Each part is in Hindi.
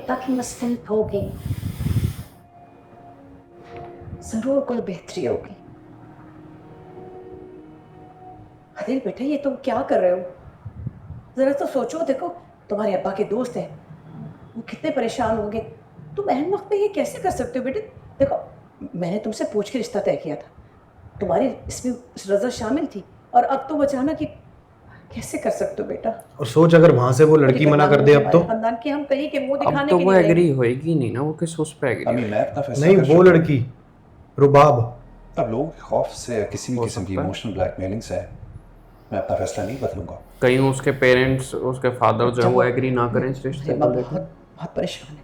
अब्बा की मसफरत होगी, जरूर कोई बेहतरी होगी। अरे बेटा ये तुम क्या कर रहे हो? जरा तो सोचो, देखो तुम्हारे अब्बा के दोस्त हैं, वो कितने परेशान होंगे। तुम अहम वक्त पे ये कैसे कर सकते हो बेटे? देखो मैंने तुमसे पूछ के रिश्ता तय किया था, तुम्हारी इसमें रजा शामिल थी, और अब तुम अचानक ये कैसे कर सकते हो बेटा? और सोच अगर वहां से वो लड़की मना कर दे अब तो। खानदान की हम कहीं के मुंह अब दिखाने तो के वो लिए एग्री नहीं। होएगी नहीं ना, वो किस उस पे एग्री अम्मी होएगी। मैं अपना फैसला नहीं कर वो चुका हूं। लड़की रुबाब। अब लोगों के खौफ से या किसी भी हो किस्म की सकता है। इमोशनल ब्लैकमेलिंग से मैं अपना फैसला नहीं बदलूंगा। कहीं उसके पेरेंट्स, उसके फादर जो है वो एग्री ना करें इस रिश्ते अम्मा को लेकर। बहुत बहुत परेशान है,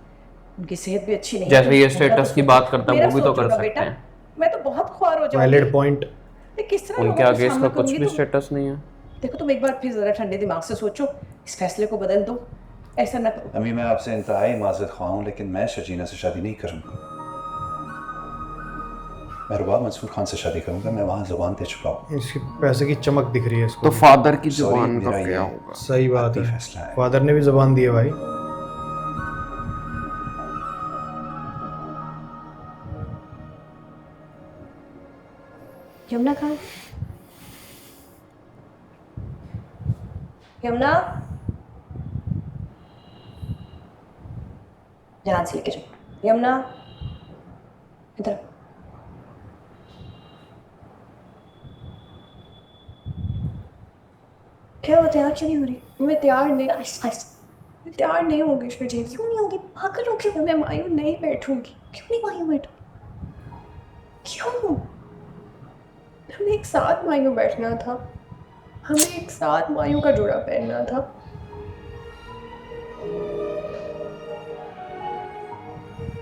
उनकी सेहत भी अच्छी नहीं है। जैसे ये उनका स्टेटस तो की बात करता है मेरा वो भी तो सोचो कर ना सकते बेटा, हैं। मैं तो बहुत ख्वार हो जाऊंगी। Valid point. ये किस तरह उनके लोगों का आगे इसका सामना कुछ करूंगी? भी तुम स्टेटस नहीं है। देखो, तुम एक बार फिर जरा ठंडे दिमाग से सोचो, इस फैसले को बदल दो, ऐसा ना करो। अम्मी मैं आपसे इंतहाई माजरत ख्वाह हूं, लेकिन मैं शर्जीना से शादी नहीं करूंगा। मैं रुबाब मंसूर खान से शादी करूंगा, मैं वहां जुबान दे चुका हूं। इसके पैसे की चमक दिख रही है इसको। तो फादर की Sorry, जुबान का मेरा क्या ये होगा? सही बात आखिरी है, फैसला है। फादर ने भी जबान दी है भाई। यमुना खान, यमुना, ध्यान से लेके जाओ। यमुना इधर। क्या हुआ, तैयार क्यों नहीं हो रही? मैं तैयार नहीं, मैं तैयार नहीं होगी शर्जील। क्यों नहीं होगी? पागल हो क्यों? मैं मायूं नहीं बैठूंगी। क्यों नहीं मायूं बैठूं? क्यों? हमें एक साथ मायूं बैठना था, हमें एक साथ मायूं का जोड़ा पहनना था।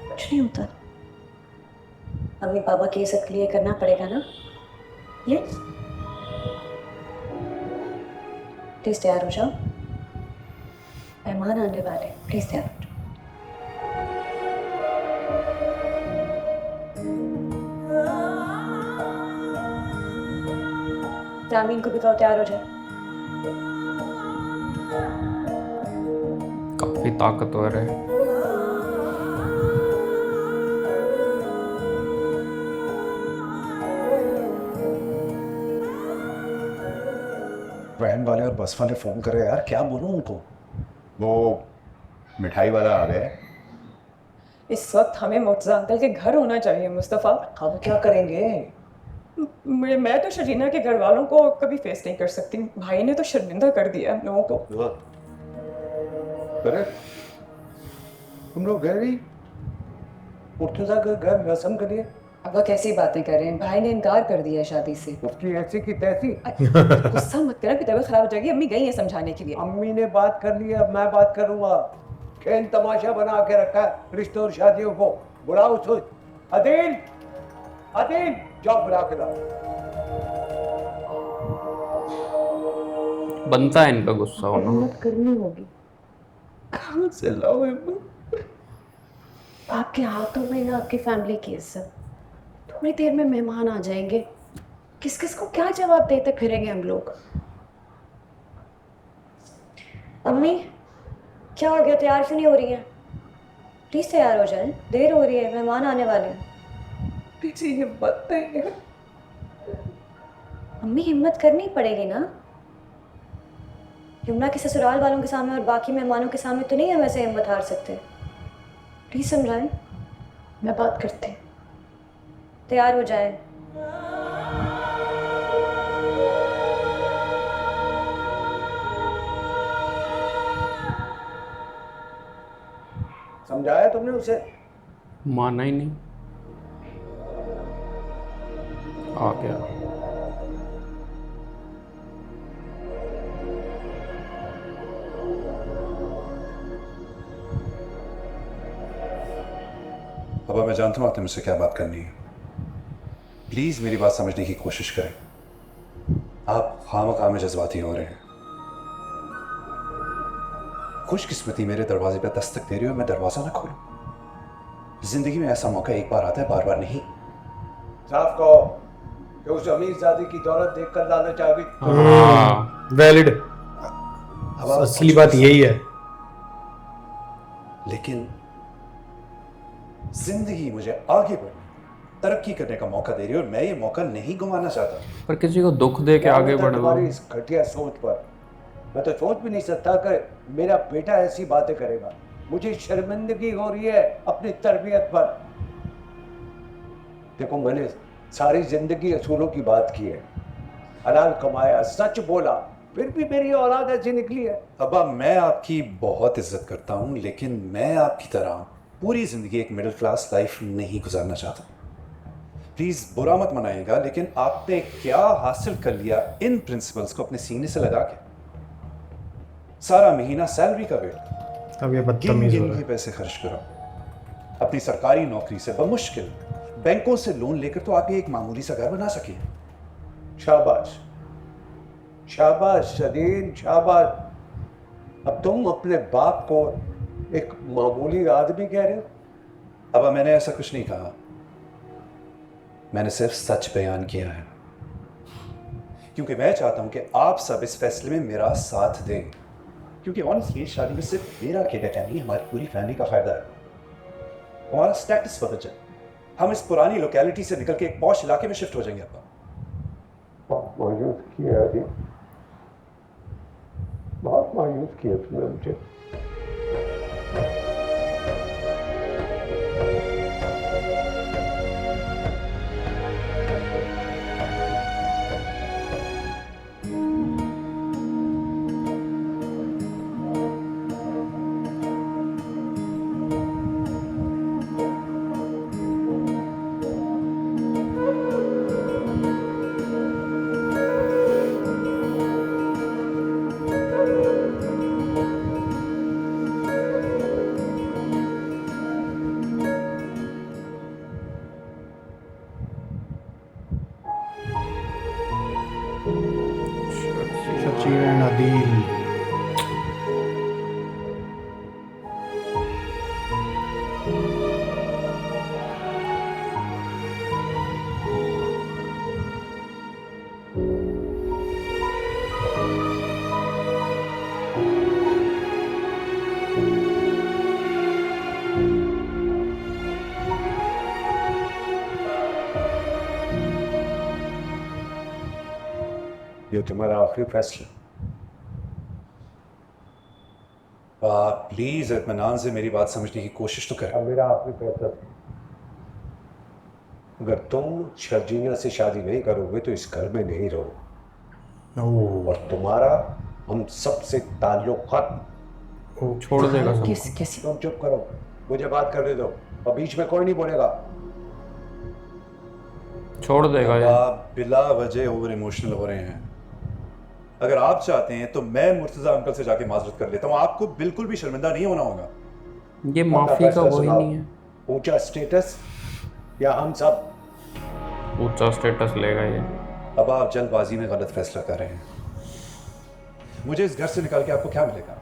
कुछ नहीं होता, मम्मी पापा की इज्जत के लिए करना पड़ेगा ना। ये प्लीज तैयार हो जाओ, मेहमान आने वाले, प्लीज तैयार हो जाओ। जामीन को भी कहो तैयार हो जाए। काफी ताकतवर है। वैन वाले और बस वाले फोन करे यार, क्या बोलूं उनको? वो मिठाई वाला आ गया है। इस वक्त हमें मुर्तजा अंकल के घर होना चाहिए मुस्तफ़ा। अब क्या करेंगे? मैं तो शरीना के घर वालों को कभी फेस नहीं कर सकती। भाई ने तो शर्मिंदा कर दिया हम लोगों को। अरे तुम लोग गए नहीं मुर्तजा के घर रस्म के लिए? अब वो कैसी बातें कर रहे हैं? भाई ने इनकार कर दिया शादी से। उसकी ऐसी की तैसी। गुस्सा मत करना, तबीयत खराब हो जाएगी। अम्मी गई है समझाने के लिए। अम्मी ने बात कर ली, अब मैं बात करूंगा। खेल तमाशा बना के रखा है रिश्तों और शादियों को। बुलाओ उसको। अदील, अदील जाओ बुला के लाओ। बनता है इनका गुस्सा होना। हिम्मत करनी होगी। कहाँ से लाओ हिम्मत? आपके हाथों में ना आपकी फैमिली की इज्जत। थोड़ी देर में मेहमान आ जाएंगे, किस किस को क्या जवाब देते फिरेंगे हम लोग। अम्मी क्या हो गया, तैयार क्यों नहीं हो रही है? प्लीज तैयार हो जाए, देर हो रही है, मेहमान आने वाले हैं। किसी हिम्मत नहीं है। अम्मी हिम्मत करनी पड़ेगी ना। यमुना के ससुराल वालों के सामने और बाकी मेहमानों के सामने तो नहीं हम ऐसे हिम्मत हार सकते। प्लीज समझाएं, मैं बात करती हूँ। तैयार हो जाए। समझाया तुमने उसे? माना ही नहीं। आ गया। अब मैं जानता हूँ आपने मुझसे क्या बात करनी है। प्लीज मेरी बात समझने की कोशिश करें। आप खामखा में जज्बाती हो रहे हैं। खुशकिस्मती मेरे दरवाजे पर दस्तक दे रही हो, मैं दरवाजा ना खोलूं। जिंदगी में ऐसा मौका एक बार आता है, बार बार नहीं। साफ कहो कि उस अमीरजादी की दौलत देखकर लालच आ गई। हाँ, वैलिड। अब आप असली बात यही है। लेकिन जिंदगी मुझे आगे बढ़ने, तरक्की करने का मौका दे रही है और मैं ये मौका नहीं गंवाना चाहता। पर किसी को दुख दे के क्या आगे होता है बढ़ तुम्हारी इस घटिया सोच पर? मैं तो सोच भी नहीं सकता कि मेरा बेटा ऐसी बातें करेगा। मुझे शर्मिंदगी हो रही है अपनी तरबियत पर। देखो, मैंने सारी जिंदगी असूलों की बात की है, हलाल कमाया, सच बोला, फिर भी मेरी औलाद ऐसी निकली है। अब्बा, मैं आपकी बहुत इज्जत करता हूँ, लेकिन मैं आपकी तरह पूरी जिंदगी एक मिडिल क्लास लाइफ नहीं गुजारना चाहता। प्लीज बुरा मत मनाइएगा, लेकिन आपने क्या हासिल कर लिया इन प्रिंसिपल्स को अपने सीने से लगा के? सारा महीना सैलरी का वेट, अब ये गिन बदतमीज हो गिन रहा के है। पैसे खर्च करो। अपनी सरकारी नौकरी से बमुश्किल बैंकों से लोन लेकर तो आप ये एक मामूली सा घर बना सके। शाबाश शाबाश शदीन, शाबाश। अब तुम अपने बाप को एक मामूली आदमी कह रहे हो? अब मैंने ऐसा कुछ नहीं कहा, मैंने सिर्फ सच बयान किया है, क्योंकि मैं चाहता हूं कि आप सब इस फैसले में मेरा साथ दें। क्योंकि ऑनेस्टली इस शादी में सिर्फ मेरा अकेला क्या नहीं, हमारी पूरी फैमिली का फायदा है। हमारा स्टेटस बदल जाए, हम इस पुरानी लोकेलिटी से निकल के एक पॉश इलाके में शिफ्ट हो जाएंगे। आपका बहुत मायूस किया अभी, बहुत मायूस किया तुमने मुझे। सचिन एंड अदील। ये तुम्हारा आखिरी फैसला? आप प्लीज इत्मीनान से मेरी बात समझने की कोशिश तो करें। अब मेरा आखिरी फैसला, अगर तुम शर्जीना से शादी नहीं करोगे तो इस घर में नहीं रहो, ओह, और तुम्हारा हम सबसे ताल्लुक खत्म। छोड़ देगा सब। कैसी तुम चुप करो, मुझे बात करने दो, और बीच में कोई नहीं बोलेगा। छोड़ देगा ये। आप बिला वजह ओवर इमोशनल हो रहे हैं। अगर आप चाहते हैं तो मैं मुर्तजा अंकल से जाके माजरत कर लेता हूँ, आपको बिल्कुल भी शर्मिंदा नहीं होना होगा। ये माफी का फैसला वही सुनाओ। नहीं है। ऊंचा स्टेटस या हम सब? ऊंचा स्टेटस लेगा ये। अब आप जल्दबाजी में गलत फैसला कर रहे हैं। मुझे इस घर से निकाल के आपको क्या मिलेगा?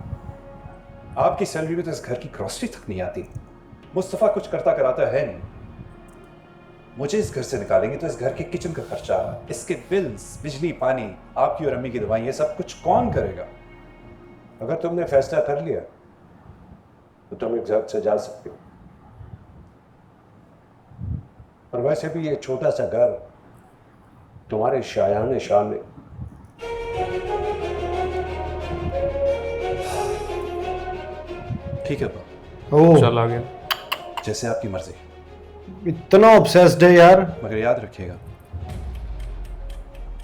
आपकी सैलरी में तो इस घर की ग्रोसरी तक नहीं आती। मुस्तफ़ा कुछ करता कराता है नहीं। मुझे इस घर से निकालेंगे तो इस घर के किचन का खर्चा, इसके बिल्स, बिजली, पानी, आपकी और अम्मी की दवाई, ये सब कुछ कौन करेगा? अगर तुमने फैसला कर लिया तो तुम एक घर से जा सकते हो। और वैसे भी ये छोटा सा घर तुम्हारे शायान शान में। ठीक है पापा, ओह, चला गया। जैसे आपकी मर्जी, इतना ऑब्सेस्ड है यार। मगर याद रखिएगा,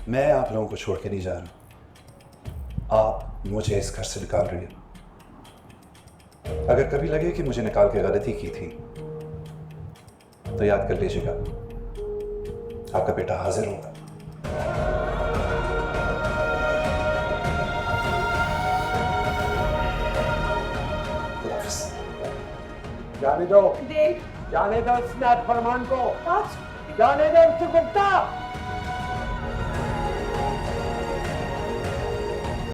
मैं आप लोगों को छोड़ के नहीं जा रहा। आप मुझे इस घर से निकाल रही हैं। अगर कभी लगे कि मुझे निकाल के गलती की थी तो याद कर लीजिएगा, आपका बेटा हाजिर होगा। जाने दो, देख जाने दो स्नैप फरमान को, आज जाने दो उससे गुप्ता।